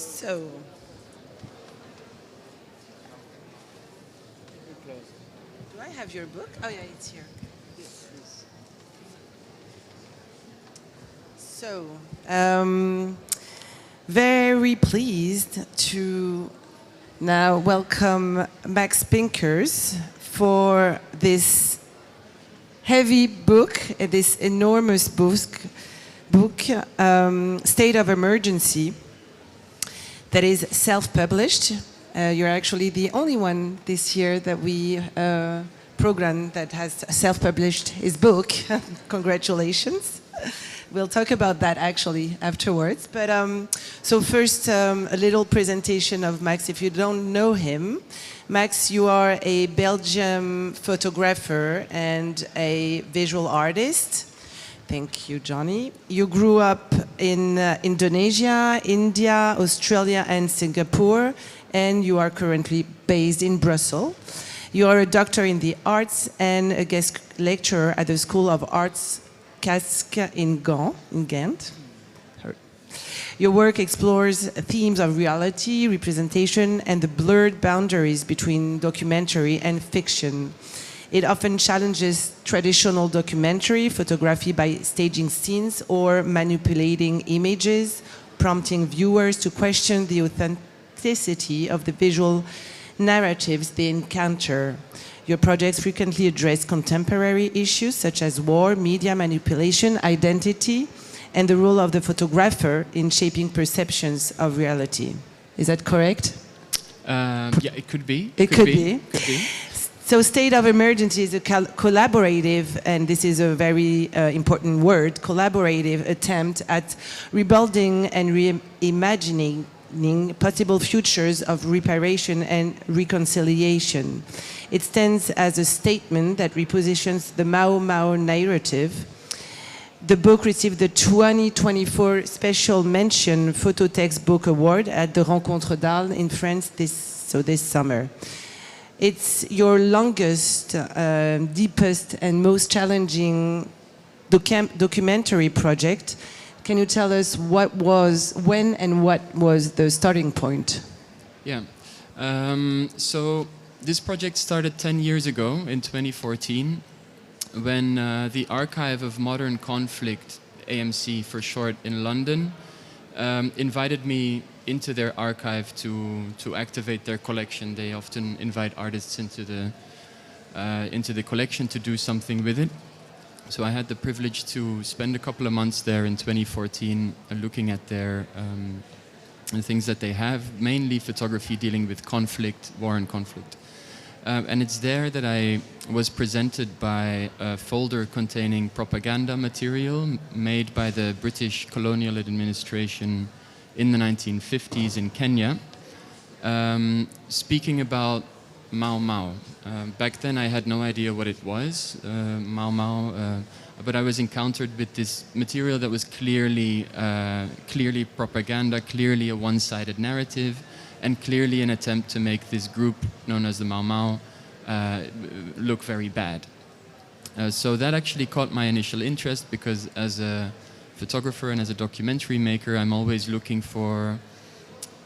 So, do I have your book? Oh, yeah, it's here. So, very pleased to now welcome Max Pinckers for this heavy book, this enormous book, State of Emergency, that is self-published. You're actually the only one this year that we program that has self-published his book. Congratulations. We'll talk about that actually afterwards. But so first, a little presentation of Max. If you don't know him, Max, you are a Belgian photographer and a visual artist. Thank you, Johnny. You grew up in Indonesia, India, Australia, and Singapore, and you are currently based in Brussels. You are a doctor in the arts and a guest lecturer at the School of Arts Casque in Ghent. Your work explores themes of reality, representation, and the blurred boundaries between documentary and fiction. It often challenges traditional documentary photography by staging scenes or manipulating images, prompting viewers to question the authenticity of the visual narratives they encounter. Your projects frequently address contemporary issues such as war, media manipulation, identity, and the role of the photographer in shaping perceptions of reality. Is that correct? Yeah, it could be. It could be. So State of Emergency is a collaborative, and this is a very important word, collaborative attempt at rebuilding and reimagining possible futures of reparation and reconciliation. It stands as a statement that repositions the Mau Mau narrative. The book received the 2024 Special Mention Photo Textbook Award at the Rencontre d'Arles in France this summer. It's your longest, deepest, and most challenging documentary project. Can you tell us when and what was the starting point? Yeah. So this project started 10 years ago in 2014 when the Archive of Modern Conflict, AMC for short, in London invited me into their archive to activate their collection. They often invite artists into the collection to do something with it. So I had the privilege to spend a couple of months there in 2014 looking at their the things that they have, mainly photography dealing with conflict, war and conflict. And it's there that I was presented by a folder containing propaganda material made by the British colonial administration in the 1950s in Kenya, speaking about Mau Mau. Back then I had no idea what it was, Mau Mau, but I was encountered with this material that was clearly propaganda, clearly a one-sided narrative, and clearly an attempt to make this group known as the Mau Mau look very bad. So that actually caught my initial interest because as a photographer and as a documentary maker, I'm always looking for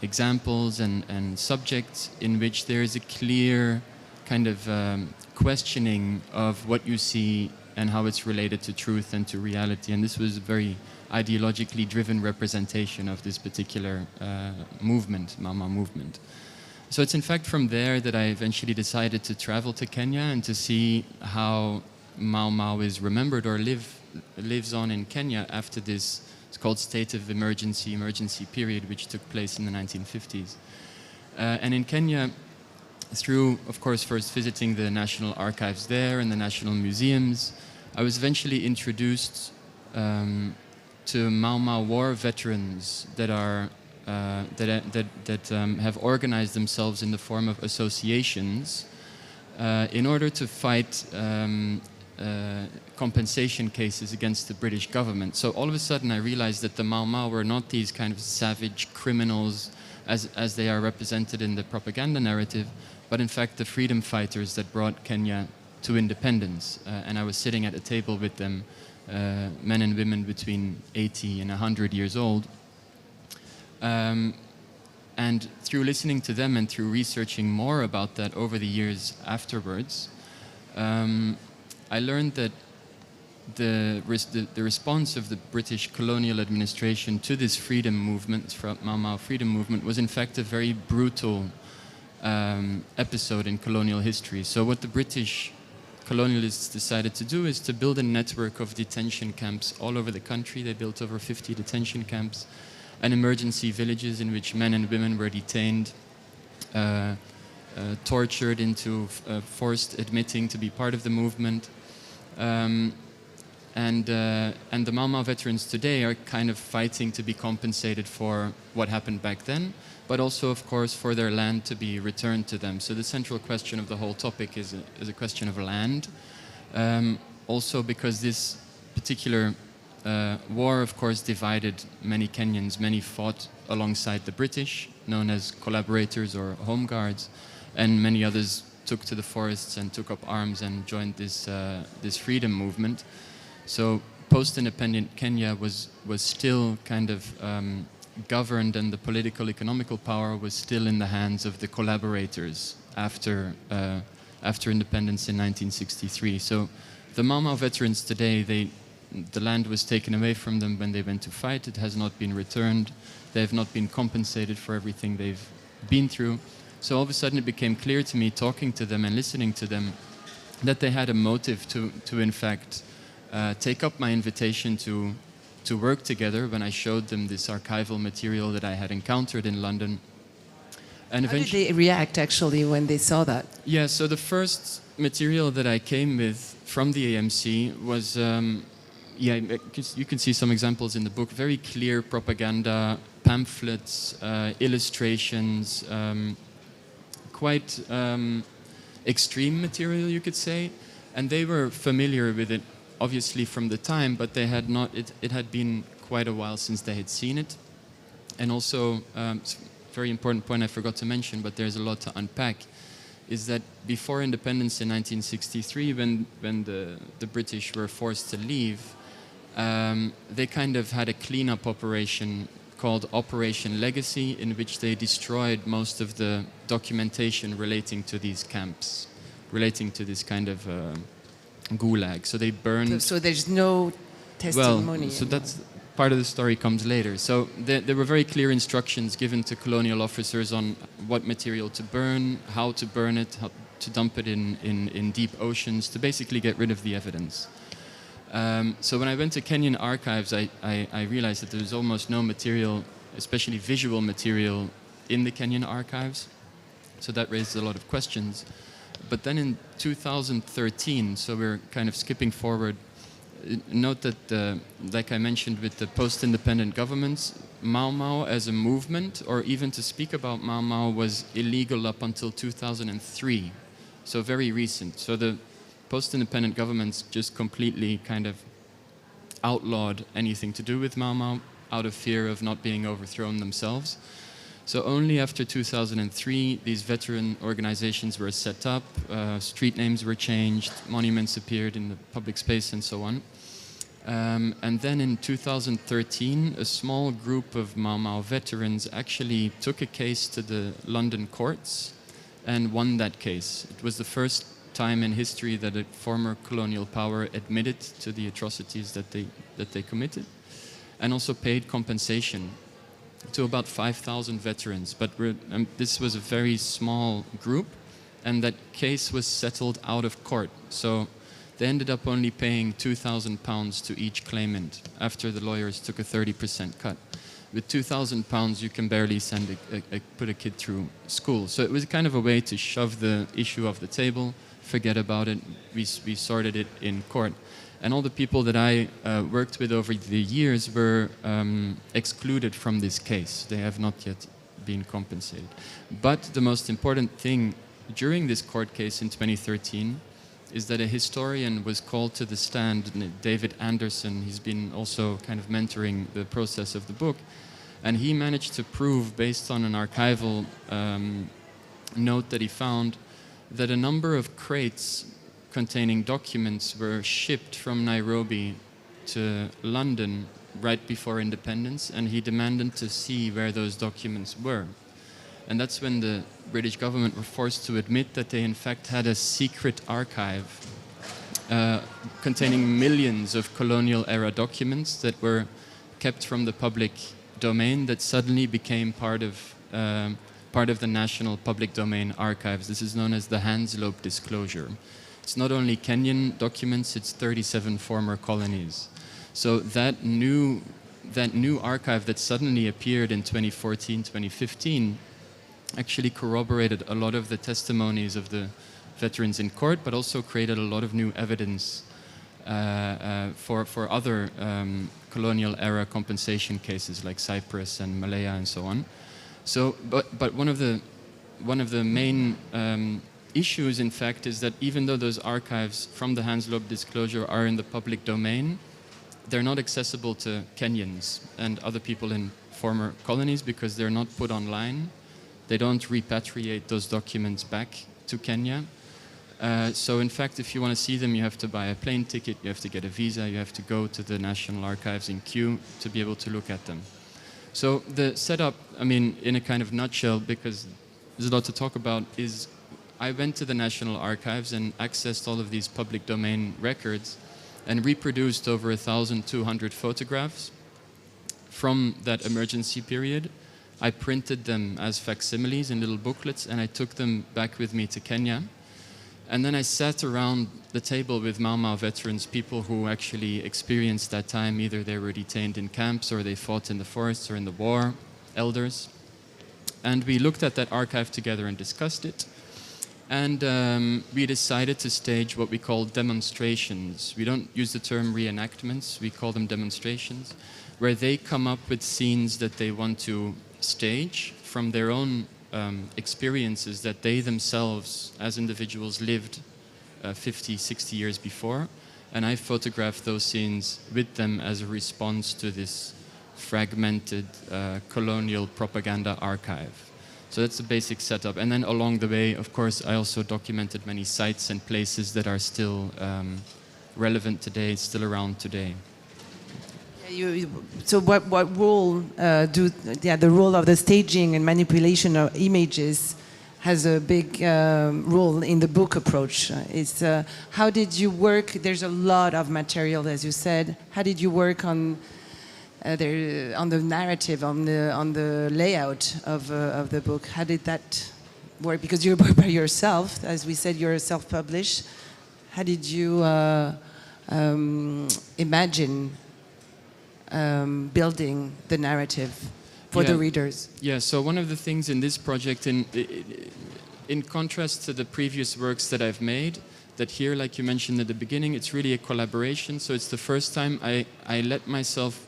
examples and subjects in which there is a clear kind of questioning of what you see and how it's related to truth and to reality. And this was a very ideologically driven representation of this particular movement, Mau Mau movement. So it's in fact from there that I eventually decided to travel to Kenya and to see how Mau Mau is remembered or lives on in Kenya after this, it's called state of emergency period, which took place in the 1950s. And in Kenya, through, of course, first visiting the national archives there and the national museums, I was eventually introduced to Mau Mau war veterans that are have organized themselves in the form of associations in order to fight compensation cases against the British government. So all of a sudden I realized that the Mau Mau were not these kind of savage criminals as they are represented in the propaganda narrative, but in fact the freedom fighters that brought Kenya to independence. And I was sitting at a table with them, men and women between 80 and 100 years old. And through listening to them and through researching more about that over the years afterwards, I learned that the response of the British colonial administration to this freedom movement, Mau Mau freedom movement, was in fact a very brutal episode in colonial history. So what the British colonialists decided to do is to build a network of detention camps all over the country. They built over 50 detention camps and emergency villages in which men and women were detained, tortured into forced admitting to be part of the movement. And the Mau Mau veterans today are kind of fighting to be compensated for what happened back then, but also, of course, for their land to be returned to them. So the central question of the whole topic is a question of land. Also because this particular war, of course, divided many Kenyans. Many fought alongside the British, known as collaborators or home guards, and many others took to the forests and took up arms and joined this freedom movement. So post-independent Kenya was still kind of governed, and the political economical power was still in the hands of the collaborators after independence in 1963. So the Mau Mau veterans today, the land was taken away from them when they went to fight. It has not been returned. They have not been compensated for everything they've been through. So all of a sudden it became clear to me, talking to them and listening to them, that they had a motive to in fact take up my invitation to work together when I showed them this archival material that I had encountered in London. And how did they react actually when they saw that? Yeah, so the first material that I came with from the AMC was, you can see some examples in the book, very clear propaganda, pamphlets, illustrations, quite extreme material, you could say. And they were familiar with it, obviously, from the time, but they had not, it had been quite a while since they had seen it. And also, very important point I forgot to mention, but there's a lot to unpack, is that before independence in 1963, when the British were forced to leave, they kind of had a cleanup operation called Operation Legacy, in which they destroyed most of the documentation relating to these camps, relating to this kind of gulag. So they burned... So there's no testimony. Well, so that's part of the story comes later. So there were very clear instructions given to colonial officers on what material to burn, how to burn it, how to dump it in deep oceans, to basically get rid of the evidence. So when I went to Kenyan archives, I realized that there was almost no material, especially visual material, in the Kenyan archives. So that raised a lot of questions. But then in 2013, so we're kind of skipping forward, note that, like I mentioned with the post-independent governments, Mau Mau as a movement, or even to speak about Mau Mau, was illegal up until 2003. So very recent. So the post-independent governments just completely kind of outlawed anything to do with Mau Mau out of fear of not being overthrown themselves. So only after 2003, these veteran organizations were set up, street names were changed, monuments appeared in the public space, and so on. And then in 2013, a small group of Mau Mau veterans actually took a case to the London courts and won that case. It was the first time in history that a former colonial power admitted to the atrocities that they committed, and also paid compensation to about 5,000 veterans. But this was a very small group, and that case was settled out of court. So they ended up only paying £2,000 to each claimant after the lawyers took a 30% cut. With £2,000, you can barely put a kid through school. So it was kind of a way to shove the issue off the table, forget about it. We sorted it in court. And all the people that I worked with over the years were excluded from this case. They have not yet been compensated. But the most important thing during this court case in 2013 is that a historian was called to the stand, David Anderson. He's been also kind of mentoring the process of the book. And he managed to prove, based on an archival note that he found, that a number of crates containing documents were shipped from Nairobi to London right before independence, and he demanded to see where those documents were. And that's when the British government were forced to admit that they in fact had a secret archive containing millions of colonial era documents that were kept from the public domain that suddenly became part of the national public domain archives. This is known as the Hanslope Disclosure. It's not only Kenyan documents, it's 37 former colonies. So that new archive that suddenly appeared in 2014, 2015 actually corroborated a lot of the testimonies of the veterans in court, but also created a lot of new evidence for other colonial era compensation cases like Cyprus and Malaya and so on. So, but one of the main issues, in fact, is that even though those archives from the Hanslope Disclosure are in the public domain, they're not accessible to Kenyans and other people in former colonies because they're not put online. They don't repatriate those documents back to Kenya. So in fact, if you want to see them, you have to buy a plane ticket, you have to get a visa, you have to go to the National Archives in Kew to be able to look at them. So the setup, I mean, in a kind of nutshell, because there's a lot to talk about, is I went to the National Archives and accessed all of these public domain records and reproduced over 1,200 photographs from that emergency period. I printed them as facsimiles in little booklets and I took them back with me to Kenya. And then I sat around the table with Mau Mau veterans, people who actually experienced that time. Either they were detained in camps or they fought in the forests or in the war, elders. And we looked at that archive together and discussed it. And we decided to stage what we call demonstrations. We don't use the term reenactments, we call them demonstrations, where they come up with scenes that they want to stage from their own experiences that they themselves as individuals lived 50, 60 years before. And I photographed those scenes with them as a response to this fragmented colonial propaganda archive. So that's the basic setup. And then along the way, of course, I also documented many sites and places that are still relevant today, still around today. So what role the role of the staging and manipulation of images has a big role in the book approach. How did you work? There's a lot of material, as you said. How did you work on the narrative, on the layout of the book? How did that work? Because you're by yourself, as we said, you're self-published. How did you imagine building the narrative for the readers? Yeah, so one of the things in this project, in contrast to the previous works that I've made, that here, like you mentioned at the beginning, it's really a collaboration. So it's the first time I let myself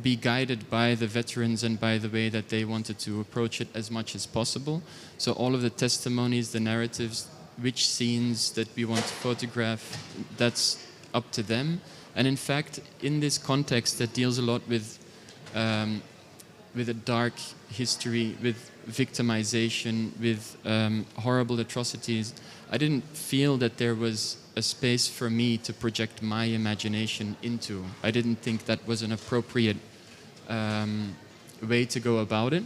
be guided by the veterans and by the way that they wanted to approach it as much as possible. So all of the testimonies, the narratives, which scenes that we want to photograph, that's up to them. And in fact, in this context that deals a lot with a dark history, with victimization, with horrible atrocities, I didn't feel that there was a space for me to project my imagination into. I didn't think that was an appropriate way to go about it.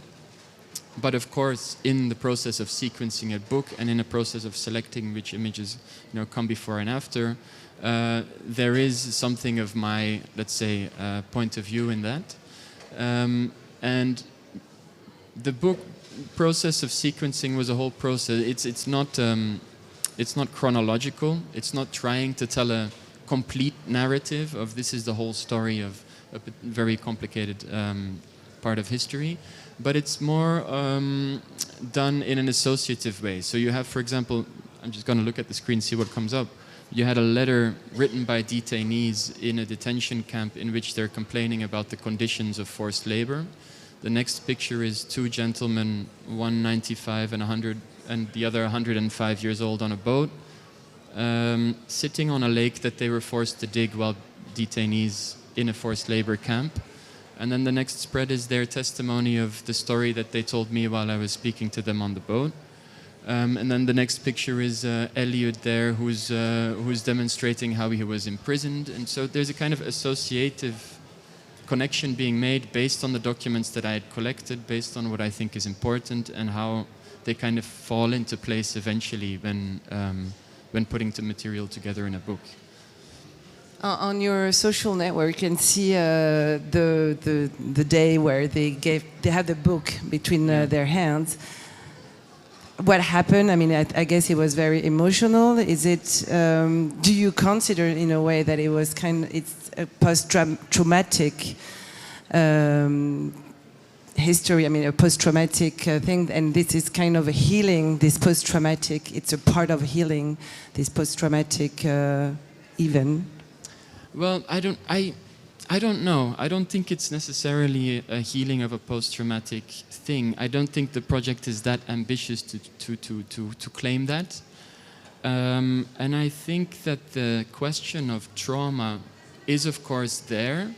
But of course, in the process of sequencing a book and in the process of selecting which images come before and after, there is something of my, let's say, point of view in that. And the book process of sequencing was a whole process. It's not chronological. It's not trying to tell a complete narrative of this is the whole story of a very complicated part of history. But it's more done in an associative way. So you have, for example, I'm just going to look at the screen, see what comes up. You had a letter written by detainees in a detention camp in which they're complaining about the conditions of forced labor. The next picture is two gentlemen, one 95 and 100, and the other 105 years old on a boat, sitting on a lake that they were forced to dig while detainees in a forced labor camp. And then the next spread is their testimony of the story that they told me while I was speaking to them on the boat. And then the next picture is Eliud there, who's demonstrating how he was imprisoned. And so there's a kind of associative connection being made based on the documents that I had collected, based on what I think is important, and how they kind of fall into place eventually when putting the material together in a book. On your social network, you can see the day where they had the book between their hands. What happened? I mean, I guess it was very emotional. Is it? Do you consider, in a way, that it was it's a post-traumatic history? I mean, a post-traumatic thing, and this is kind of a healing. This post-traumatic, it's a part of healing. This post-traumatic event. Well, I don't know. I don't think it's necessarily a healing of a post-traumatic thing. I don't think the project is that ambitious to claim that. And I think that the question of trauma is, of course, there,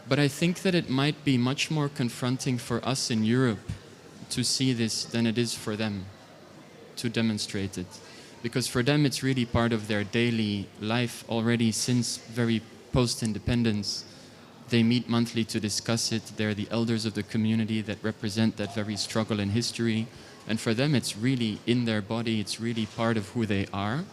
but I think that it might be much more confronting for us in Europe to see this than it is for them to demonstrate it. Because for them, it's really part of their daily life already since very post-independence. They meet monthly to discuss it. They're the elders of the community that represent that very struggle in history. And for them, it's really in their body. It's really part of who they are.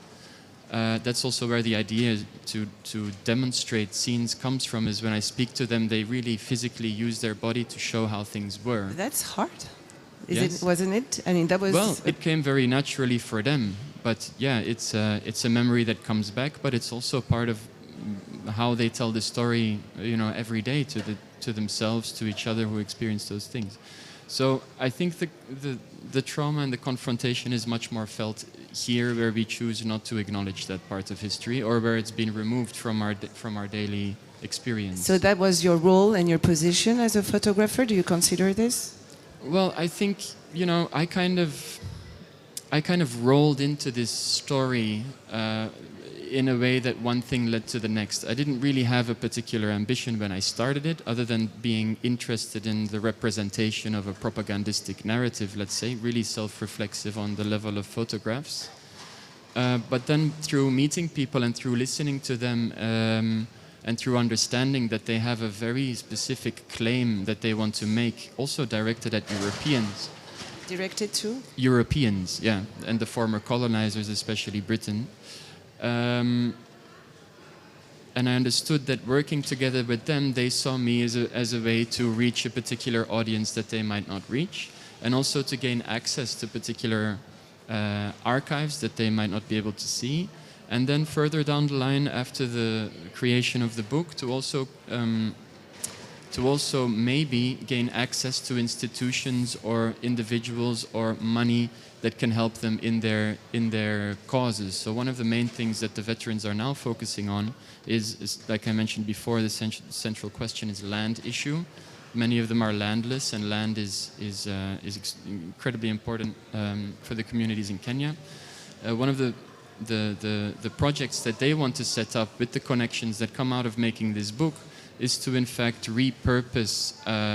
That's also where the idea to demonstrate scenes comes from, is when I speak to them, they really physically use their body to show how things were. That's hard. Yes. Wasn't it? I mean, that was... Well, it came very naturally for them. But yeah, it's a memory that comes back, but it's also part of how they tell the story, every day to themselves, to each other who experience those things. So I think the trauma and the confrontation is much more felt here, where we choose not to acknowledge that part of history, or where it's been removed from our daily experience. So that was your role and your position as a photographer. Do you consider this? Well, I think I kind of rolled into this story in a way that one thing led to the next. I didn't really have a particular ambition when I started it, other than being interested in the representation of a propagandistic narrative, let's say, really self-reflexive on the level of photographs. But then through meeting people and through listening to them and through understanding that they have a very specific claim that they want to make, also directed at Europeans. Directed to? Europeans, yeah, and the former colonizers, especially Britain. And I understood that working together with them, they saw me as a way to reach a particular audience that they might not reach, and also to gain access to particular archives that they might not be able to see. And then further down the line, after the creation of the book, to also maybe gain access to institutions or individuals or money that can help them in their causes. So one of the main things that the veterans are now focusing on is like I mentioned before, the central question is land issue. Many of them are landless, and land is incredibly important for the communities in Kenya. One of the projects that they want to set up with the connections that come out of making this book is to in fact repurpose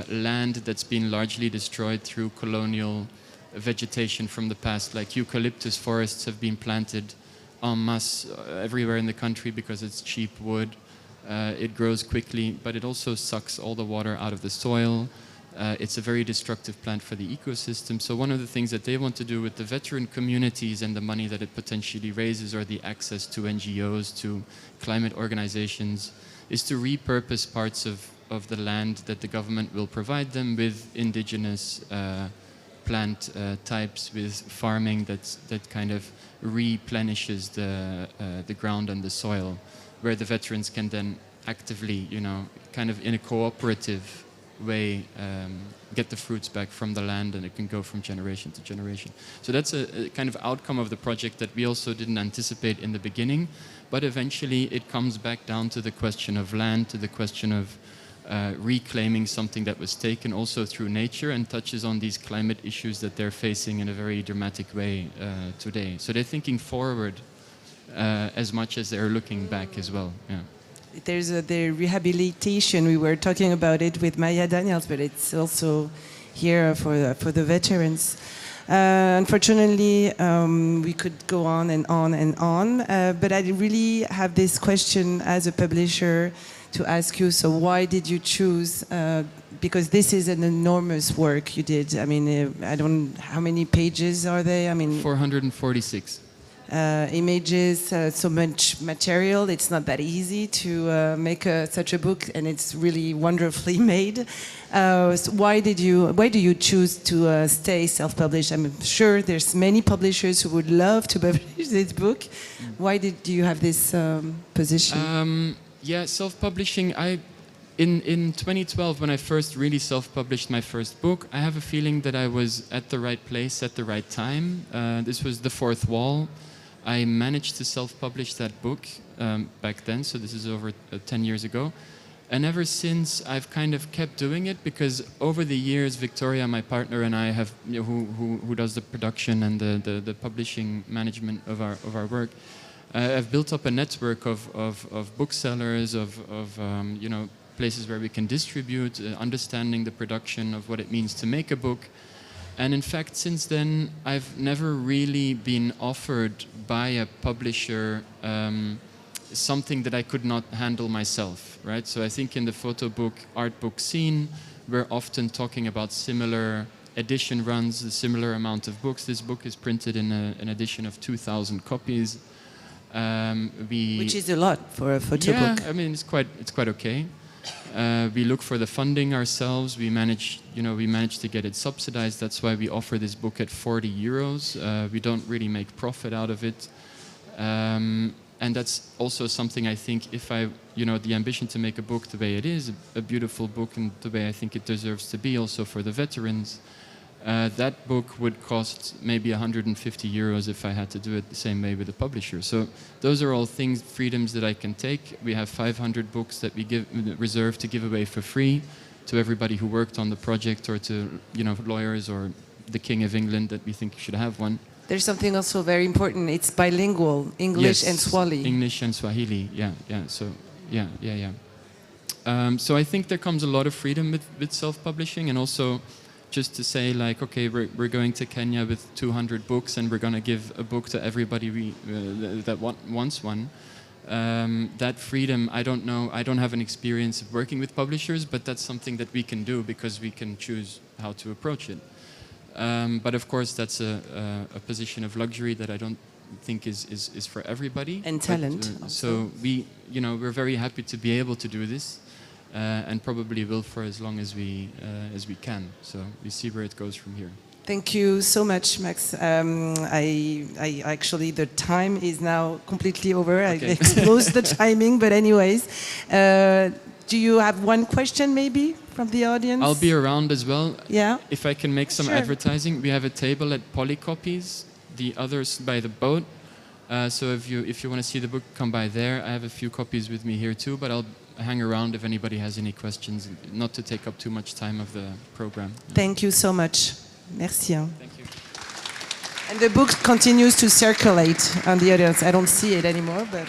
land that's been largely destroyed through colonial vegetation from the past. Like eucalyptus forests have been planted en masse everywhere in the country because it's cheap wood. It grows quickly, but it also sucks all the water out of the soil. It's a very destructive plant for the ecosystem. So one of the things that they want to do with the veteran communities and the money that it potentially raises, or the access to NGOs, to climate organizations, is to repurpose parts of the land that the government will provide them with indigenous plant types, with farming that kind of replenishes the ground and the soil, where the veterans can then actively, kind of in a cooperative way, get the fruits back from the land, and it can go from generation to generation. So that's a kind of outcome of the project that we also didn't anticipate in the beginning, but eventually it comes back down to the question of land, to the question of reclaiming something that was taken also through nature, and touches on these climate issues that they're facing in a very dramatic way today. So they're thinking forward as much as they're looking back as well. Yeah. There's the rehabilitation. We were talking about it with Maya Daniels, but it's also here for the veterans. Unfortunately, we could go on and on and on, but I really have this question as a publisher to ask you. So why did you choose? Because this is an enormous work you did. I mean, I don't. How many pages are they? I mean, 446. Images, so much material. It's not that easy to make such a book, and it's really wonderfully made. So why do you choose to stay self-published? I'm sure there's many publishers who would love to publish this book. Why did you have this position? Yeah, self-publishing. In 2012, when I first really self-published my first book, I have a feeling that I was at the right place at the right time. This was The Fourth Wall. I managed to self-publish that book back then, so this is over 10 years ago. And ever since, I've kind of kept doing it because over the years, Victoria, my partner, and I have, who does the production and the publishing management of our work, I've built up a network of booksellers, of places where we can distribute, understanding the production of what it means to make a book. And in fact, since then, I've never really been offered by a publisher something that I could not handle myself, right? So I think in the photo book, art book scene, we're often talking about similar edition runs, a similar amount of books. This book is printed in an edition of 2,000 copies. Which is a lot for a photo book. Yeah, I mean, it's quite okay. We look for the funding ourselves. We manage to get it subsidized. That's why we offer this book at 40 euros. We don't really make profit out of it. And that's also something I think the ambition to make a book the way it is, a beautiful book and the way I think it deserves to be also for the veterans, that book would cost maybe 150 euros if I had to do it the same way with the publisher. So those are all freedoms that I can take. We have 500 books that we reserve to give away for free to everybody who worked on the project or to lawyers or the King of England that we think should have one. There's something also very important. It's bilingual, English and Swahili. English and Swahili, yeah. So, yeah. So I think there comes a lot of freedom with self-publishing, and also just to say, like, okay, we're going to Kenya with 200 books, and we're going to give a book to everybody that wants one. That freedom, I don't know. I don't have an experience of working with publishers, but that's something that we can do because we can choose how to approach it. But of course, that's a position of luxury that I don't think is for everybody. And talent. So we're very happy to be able to do this, and probably will for as long as we can. So we see where it goes from here. Thank you so much, Max. I actually, the time is now completely over. Okay. I exposed the timing, but anyways. Do you have one question maybe from the audience? I'll be around as well. Yeah. If I can make some advertising, we have a table at Polycopies, the others by the boat. So if you want to see the book, come by there. I have a few copies with me here too, but I'll hang around if anybody has any questions, not to take up too much time of the program. Thank you so much. Merci. Thank you. And the book continues to circulate on the audience. I don't see it anymore, but...